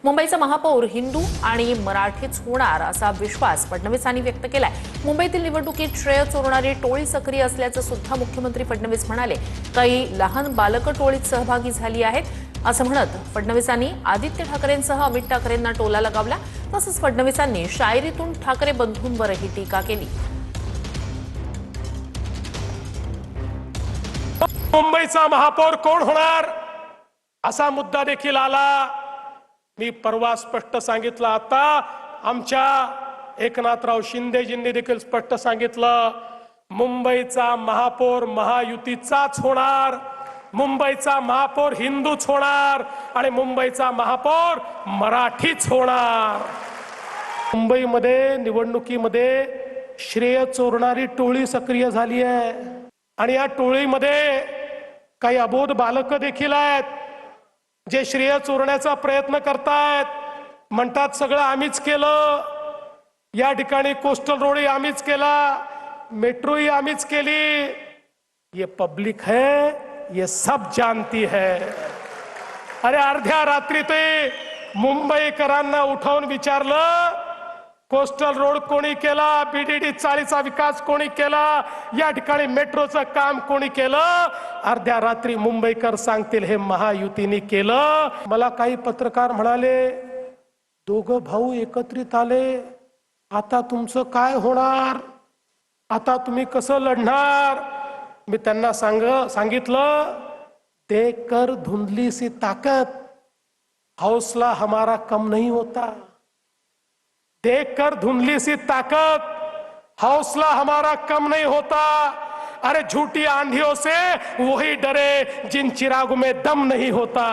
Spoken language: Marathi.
मुंबईचा महापौर हिंदू आणि मराठीच होणार असा विश्वास फडणवीसांनी व्यक्त केलाय। मुंबईतील निवडणुकीत श्रेय चोरणारी टोळी सक्रिय असल्याचं सुद्धा मुख्यमंत्री फडणवीस म्हणाले। काही लहान बालकं टोळीत सहभागी झाली आहेत असं म्हणत फडणवीसांनी आदित्य ठाकरेंसह अमित ठाकरेंना टोला लगावला। तसंच फडणवीसांनी शायरीतून ठाकरे बंधूंवरही टीका केली। मुंबईचा महापौर कोण होणार असा मुद्दा देखील आला। मी परवा स्पष्ट सांगितलं, आता आमच्या एकनाथराव शिंदेजींनी देखील स्पष्ट सांगितलं, मुंबईचा महापौर महायुतीचाच होणार, मुंबईचा महापौर हिंदूच होणार आणि मुंबईचा महापौर मराठीच होणार। मुंबईमध्ये निवडणुकीमध्ये श्रेय चोरणारी टोळी सक्रिय झाली आहे आणि या टोळीमध्ये काही अबोध बालक देखील आहेत जे श्रेय चोरण्याचा प्रयत्न करतायत। म्हणतात सगळं आम्हीच केलं, या ठिकाणी कोस्टल रोडही आम्हीच केला, मेट्रोही आम्हीच केली। ये पब्लिक है, ये सब जानती है। अरे अर्ध्या रात्री ते मुंबईकरांना उठवून विचारलं, कोस्टल रोड कोणी केला, बीडीडी चाळीचा विकास कोणी केला, या ठिकाणी मेट्रोचं काम कोणी केलं? अर्ध्या रात्री मुंबईकर सांगतील हे महायुतीने केलं। मला काही पत्रकार म्हणाले, दोघं भाऊ एकत्रित आले, आता तुमचं काय होणार, आता तुम्ही कसं लढणार? मी त्यांना सांगितलं, देखकर धुंधली सी ताकत हौसला हमारा कम नहीं होता, देखकर धुंधली सी ताकत हौसला हमारा कम नहीं होता। अरे झूठी आंधियों से वही डरे जिन चिरागों में दम नहीं होता।